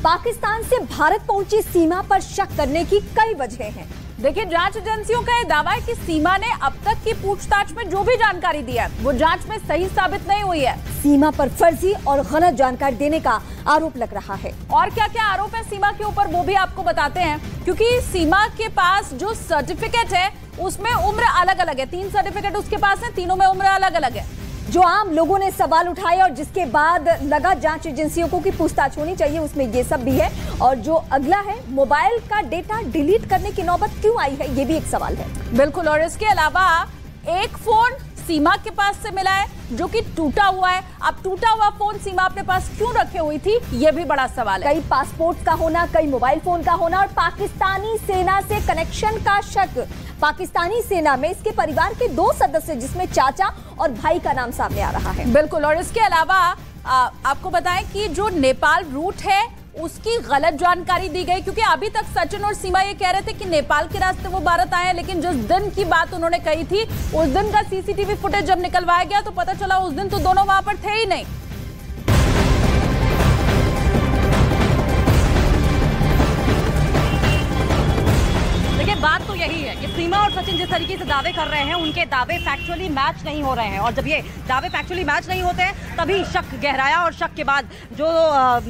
पाकिस्तान से भारत पहुंची सीमा पर शक करने की कई वजह हैं। देखिए, जांच एजेंसियों का यह दावा है कि सीमा ने अब तक की पूछताछ में जो भी जानकारी दी है वो जांच में सही साबित नहीं हुई है। सीमा पर फर्जी और गलत जानकारी देने का आरोप लग रहा है। और क्या क्या आरोप है सीमा के ऊपर वो भी आपको बताते हैं, क्योंकि सीमा के पास जो सर्टिफिकेट है उसमें उम्र अलग अलग है। 3 सर्टिफिकेट उसके पास है, तीनों में उम्र अलग अलग है। जो आम लोगों ने सवाल उठाए और जिसके बाद लगा जांच एजेंसियों को कि पूछताछ होनी चाहिए, उसमें ये सब भी है। और जो अगला है, मोबाइल का डेटा डिलीट करने की नौबत क्यों आई है, ये भी एक सवाल है। बिल्कुल। और इसके अलावा एक फोन सीमा के पास से मिला है जो कि टूटा हुआ है। अब टूटा हुआ फोन सीमा अपने पास क्यों रखे हुई थी, ये भी बड़ा सवाल है। कई पासपोर्ट का होना, कई मोबाइल फोन का होना और पाकिस्तानी सेना से कनेक्शन का शक। पाकिस्तानी सेना में इसके परिवार के 2 सदस्य जिसमें चाचा और भाई का नाम सामने आ रहा है। बिल्कुल। और इसके अलावा आपको बताएं कि जो नेपाल रूट है उसकी गलत जानकारी दी गई, क्योंकि अभी तक सचिन और सीमा ये कह रहे थे कि नेपाल के रास्ते वो भारत आए हैं, लेकिन जिस दिन की बात उन्होंने कही थी उस दिन का सीसीटीवी फुटेज जब निकलवाया गया तो पता चला उस दिन तो दोनों वहां पर थे ही नहीं। बात तो यही है कि सीमा और सचिन जिस तरीके से दावे कर रहे हैं उनके दावे फैक्चुअली मैच नहीं हो रहे हैं, और जब ये दावे फैक्चुअली मैच नहीं होते हैं तभी शक गहराया, और शक के बाद जो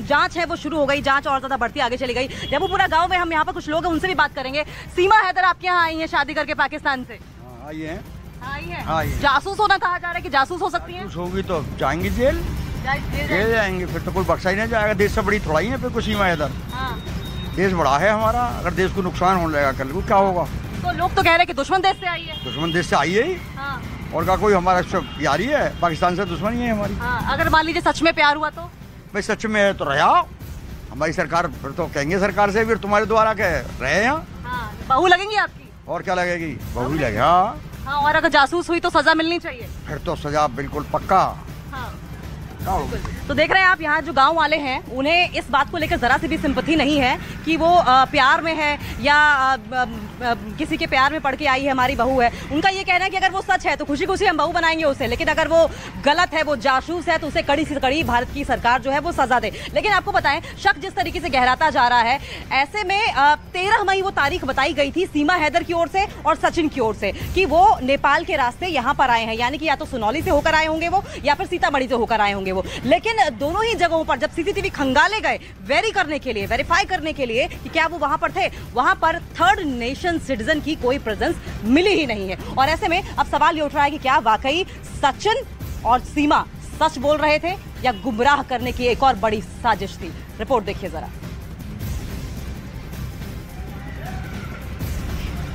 जांच है वो शुरू हो गई। जांच और ज्यादा बढ़ती आगे चली गई। जब वो पूरा गांव में हम यहाँ पर कुछ लोग हैं उनसे भी बात करेंगे। सीमा हैदर आपके यहाँ आई है शादी करके पाकिस्तान से? आई है। जासूस होना कहा जा रहा है कि जासूस हो सकती है? होगी तो जाएंगी जेल जाएंगे, फिर तो कोई बख्शा ही नहीं जाएगा। देश से बड़ी थोड़ा ही है फिर कुछ सीमा हैदर। देश बड़ा है हमारा, अगर देश को नुकसान होने लगेगा कल को क्या होगा? तो लोग तो कह रहे हैं कि दुश्मन देश से आई है। दुश्मन देश से आई है ही। और क्या कोई हमारा यारी है? पाकिस्तान से दुश्मनी है हमारी। अगर मान लीजिए सच में प्यार हुआ तो? भाई सच में है तो रहा हमारी सरकार, फिर तो कहेंगे सरकार से फिर तुम्हारे द्वारा कह रहे यहाँ। बहू लगेंगी आपकी? और क्या लगेगी, बहू ही लगेगा। और अगर जासूस हुई तो सजा मिलनी चाहिए? फिर तो सजा बिल्कुल पक्का। तो देख रहे हैं आप, यहाँ जो गांव वाले हैं उन्हें इस बात को लेकर जरा सी भी सिंपैथी नहीं है कि वो प्यार में है या किसी के प्यार में पड़ के आई है हमारी बहू है। उनका ये कहना है कि अगर वो सच है तो खुशी खुशी हम बहू बनाएंगे उसे, लेकिन अगर वो गलत है, वो जासूस है, तो उसे कड़ी से कड़ी भारत की सरकार जो है वो सजा दे। लेकिन आपको बताएं, शक जिस तरीके से गहराता जा रहा है, ऐसे में 13 मई वो तारीख बताई गई थी सीमा हैदर की ओर से और सचिन की ओर से कि वो नेपाल के रास्ते यहाँ पर आए हैं, यानी कि या तो सुनौली से होकर आए होंगे वो या फिर सीतामढ़ी से होकर आए होंगे वो। लेकिन दोनों ही जगहों पर जब सीसीटीवी खंगाले गए वेरीफाई करने के लिए कि क्या वो वहां पर थे, वहां पर थर्ड नेशन सिटीजन की कोई प्रेजेंस मिली ही नहीं है। और ऐसे में अब सवाल ये उठ रहा है कि क्या वाकई सचिन और सीमा सच बोल रहे थे या गुमराह करने की एक और बड़ी साजिश थी? रिपोर्ट देखिए जरा।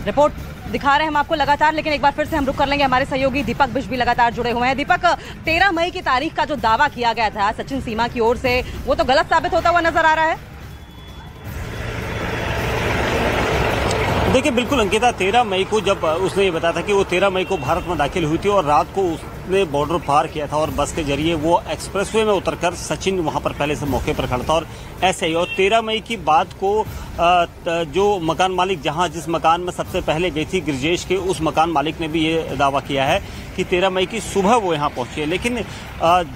रिपोर्ट दिखा रहे हैं हम आपको लगातार, लेकिन एक बार फिर से हम रुक कर लेंगे। हमारे सहयोगी दीपक बिश भी लगातार जुड़े हुए हैं। दीपक, 13 मई की तारीख का जो दावा किया गया था सचिन सीमा की ओर से, वो तो गलत साबित होता हुआ नजर आ रहा है। देखिए बिल्कुल अंकिता, 13 मई को जब उसने ये बताया था कि वो 13 मई को भारत में दाखिल हुई थी और रात को उसने बॉर्डर पार किया था और बस के जरिए वो एक्सप्रेसवे में उतरकर सचिन वहां पर पहले से मौके पर खड़ा था और ऐसे ही। और 13 मई की बात को जो मकान मालिक जिस मकान में सबसे पहले गई थी गिरजेश के, उस मकान मालिक ने भी ये दावा किया है कि 13 मई की सुबह वो यहाँ पहुंची है। लेकिन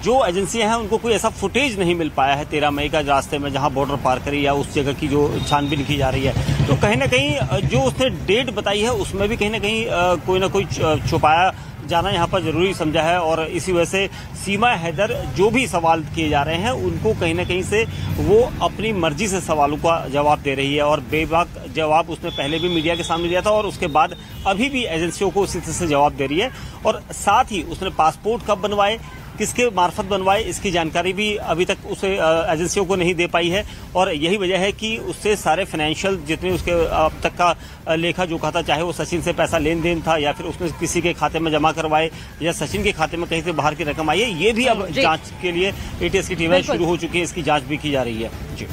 जो एजेंसियां हैं उनको कोई ऐसा फुटेज नहीं मिल पाया है 13 मई का रास्ते में जहां बॉर्डर पार करी या उस जगह की जो छानबीन की जा रही है। तो कहीं ना कहीं जो उसने डेट बताई है उसमें भी कहीं ना कहीं कोई ना कोई छुपाया जाना यहाँ पर जरूरी समझा है। और इसी वजह से सीमा हैदर जो भी सवाल किए जा रहे हैं उनको कहीं ना कहीं से वो अपनी मर्जी से सवालों का जवाब दे रही है और बेबाक जवाब उसने पहले भी मीडिया के सामने दिया था और उसके बाद अभी भी एजेंसियों को उसी तरह से जवाब दे रही है। और साथ ही उसने पासपोर्ट कब बनवाए, किसके मार्फत बनवाए, इसकी जानकारी भी अभी तक उसे एजेंसियों को नहीं दे पाई है। और यही वजह है कि उससे सारे फाइनेंशियल जितने उसके अब तक का लेखा जोखा था, चाहे वो सचिन से पैसा लेन देन था या फिर उसने किसी के खाते में जमा करवाए या सचिन के खाते में कहीं से बाहर की रकम आई है, ये भी अब जांच के लिए एटीएस की टीमें शुरू हो चुकी है, इसकी जांच भी की जा रही है। जी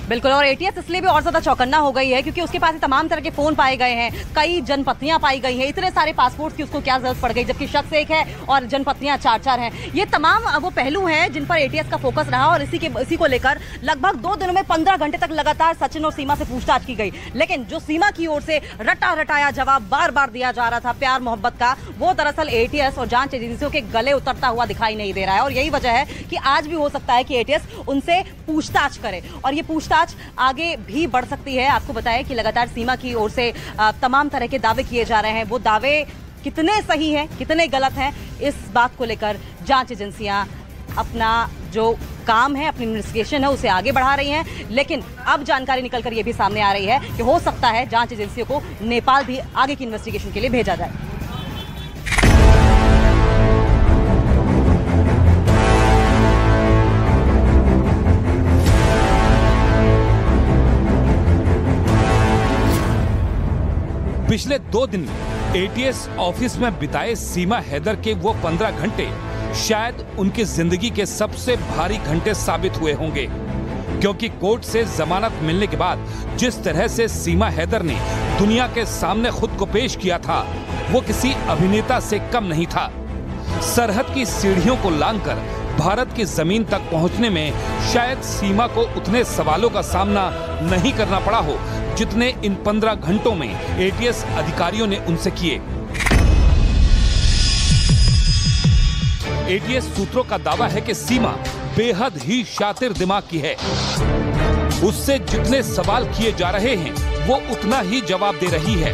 बिल्कुल, और एटीएस इसलिए भी और ज्यादा चौकन्ना हो गई है क्योंकि उसके पास तमाम तरह के फोन पाए गए हैं, कई जनपत्नियां पाई गई हैं, इतने सारे पासपोर्ट की उसको क्या जरूरत पड़ गई, जबकि शख्स एक है और जनपत्नियां 4-4 हैं। ये तमाम वो पहलू हैं जिन पर एटीएस का फोकस रहा और इसी को लेकर लगभग 2 दिनों में 15 घंटे तक लगातार सचिन और सीमा से पूछताछ की गई। लेकिन जो सीमा की ओर से रटाया जवाब बार बार दिया जा रहा था प्यार मोहब्बत का, वो दरअसल एटीएस और जांच एजेंसियों के गले उतरता हुआ दिखाई नहीं दे रहा है। और यही वजह है कि आज भी हो सकता है कि एटीएस उनसे पूछताछ करे और ये पूछताछ आगे भी बढ़ सकती है। आपको बताएं कि लगातार सीमा की ओर से तमाम तरह के दावे किए जा रहे हैं। वो दावे कितने सही हैं, कितने गलत हैं, इस बात को लेकर जांच एजेंसियां अपना जो काम है, अपनी इन्वेस्टिगेशन है, उसे आगे बढ़ा रही हैं। लेकिन अब जानकारी निकलकर यह भी सामने आ रही है कि हो सकता है जांच एजेंसियों को नेपाल भी आगे की इन्वेस्टिगेशन के लिए भेजा जाए। पिछले 2 दिन एटीएस ऑफिस में बिताए सीमा हैदर के वो 15 घंटे शायद उनकी जिंदगी के सबसे भारी घंटे साबित हुए होंगे, क्योंकि कोर्ट से जमानत मिलने के बाद जिस तरह से सीमा हैदर ने दुनिया के सामने खुद को पेश किया था, वो किसी अभिनेता से कम नहीं था। सरहद की सीढ़ियों को लांघकर भारत की जमीन तक पहुंचने में शायद सीमा को उतने सवालों का सामना नहीं करना पड़ा हो जितने इन 15 घंटों में एटीएस अधिकारियों ने उनसे किए। एटीएस सूत्रों का दावा है कि सीमा बेहद ही शातिर दिमाग की है। उससे जितने सवाल किए जा रहे हैं वो उतना ही जवाब दे रही है।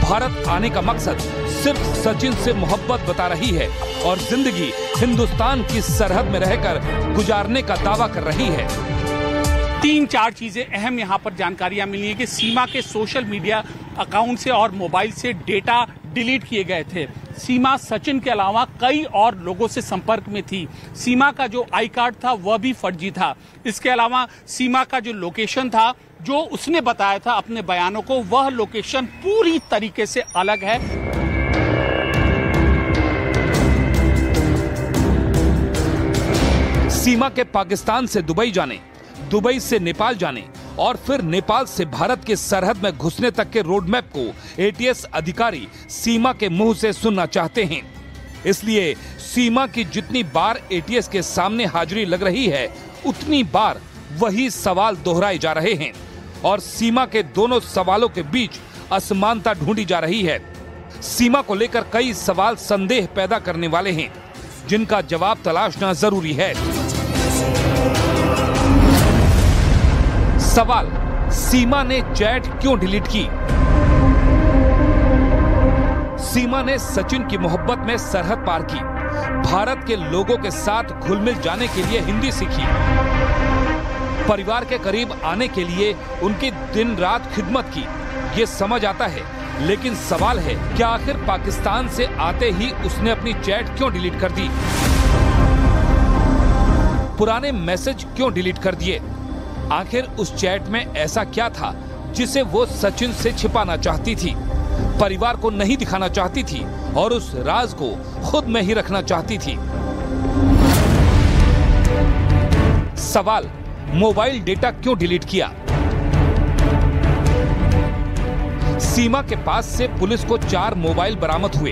भारत आने का मकसद सिर्फ सचिन से मोहब्बत बता रही है और जिंदगी हिंदुस्तान की सरहद में रहकर गुजारने का दावा कर रही है। 3-4 चीजें अहम यहाँ पर जानकारियां मिली है कि सीमा के सोशल मीडिया अकाउंट से और मोबाइल से डेटा डिलीट किए गए थे। सीमा सचिन के अलावा कई और लोगों से संपर्क में थी। सीमा का जो आई कार्ड था वह भी फर्जी था। इसके अलावा सीमा का जो लोकेशन था, जो उसने बताया था अपने बयानों को, वह लोकेशन पूरी तरीके से अलग है। सीमा के पाकिस्तान से दुबई जाने, दुबई से नेपाल जाने और फिर नेपाल से भारत के सरहद में घुसने तक के रोड मैप को एटीएस अधिकारी सीमा के मुंह से सुनना चाहते हैं। इसलिए सीमा की जितनी बार एटीएस के सामने हाजिरी लग रही है, उतनी बार वही सवाल दोहराए जा रहे हैं और सीमा के दोनों सवालों के बीच असमानता ढूंढी जा रही है। सीमा को लेकर कई सवाल संदेह पैदा करने वाले हैं, जिनका जवाब तलाशना जरूरी है। सवाल, सीमा ने चैट क्यों डिलीट की? सीमा ने सचिन की मोहब्बत में सरहद पार की, भारत के लोगों के साथ घुल मिल जाने के लिए हिंदी सीखी, परिवार के करीब आने के लिए उनकी दिन रात खिदमत की। ये समझ आता है, लेकिन सवाल है क्या आखिर पाकिस्तान से आते ही उसने अपनी चैट क्यों डिलीट कर दी? पुराने मैसेज क्यों डिलीट कर दिए? आखिर उस चैट में ऐसा क्या था जिसे वो सचिन से छिपाना चाहती थी, परिवार को नहीं दिखाना चाहती थी और उस राज को खुद में ही रखना चाहती थी? सवाल, मोबाइल डेटा क्यों डिलीट किया? सीमा के पास से पुलिस को 4 मोबाइल बरामद हुए,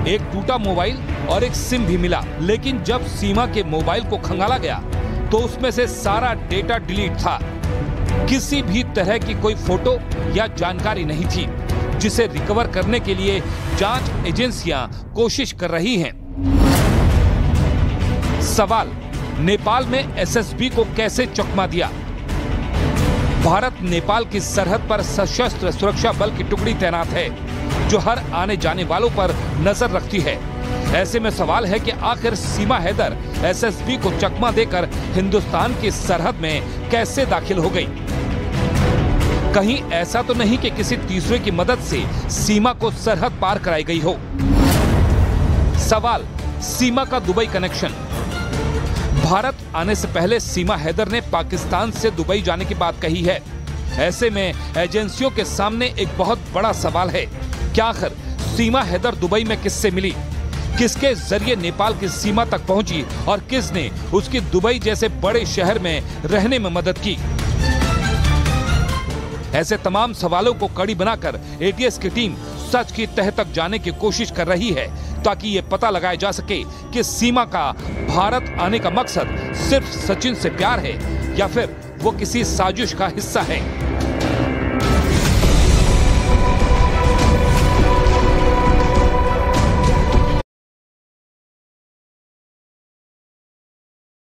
एक टूटा मोबाइल और एक सिम भी मिला। लेकिन जब सीमा के मोबाइल को खंगाला गया तो उसमें से सारा डेटा डिलीट था। किसी भी तरह की कोई फोटो या जानकारी नहीं थी, जिसे रिकवर करने के लिए जांच एजेंसियां कोशिश कर रही हैं। सवाल, नेपाल में एसएसबी को कैसे चकमा दिया? भारत नेपाल की सरहद पर सशस्त्र सुरक्षा बल की टुकड़ी तैनात है, जो हर आने जाने वालों पर नजर रखती है। ऐसे में सवाल है कि आखिर सीमा हैदर एसएसबी को चकमा देकर हिंदुस्तान की सरहद में कैसे दाखिल हो गई? कहीं ऐसा तो नहीं कि किसी तीसरे की मदद से सीमा को सरहद पार कराई गई हो? सवाल, सीमा का दुबई कनेक्शन। भारत आने से पहले सीमा हैदर ने पाकिस्तान से दुबई जाने की बात कही है। ऐसे में एजेंसियों के सामने एक बहुत बड़ा सवाल है, क्या आखिर सीमा हैदर दुबई में किससे मिली? किसके जरिए नेपाल की सीमा तक पहुंची और किसने उसकी दुबई जैसे बड़े शहर में रहने में मदद की? ऐसे तमाम सवालों को कड़ी बनाकर एटीएस की टीम सच की तह तक जाने की कोशिश कर रही है, ताकि ये पता लगाया जा सके कि सीमा का भारत आने का मकसद सिर्फ सचिन से प्यार है या फिर वो किसी साजिश का हिस्सा है।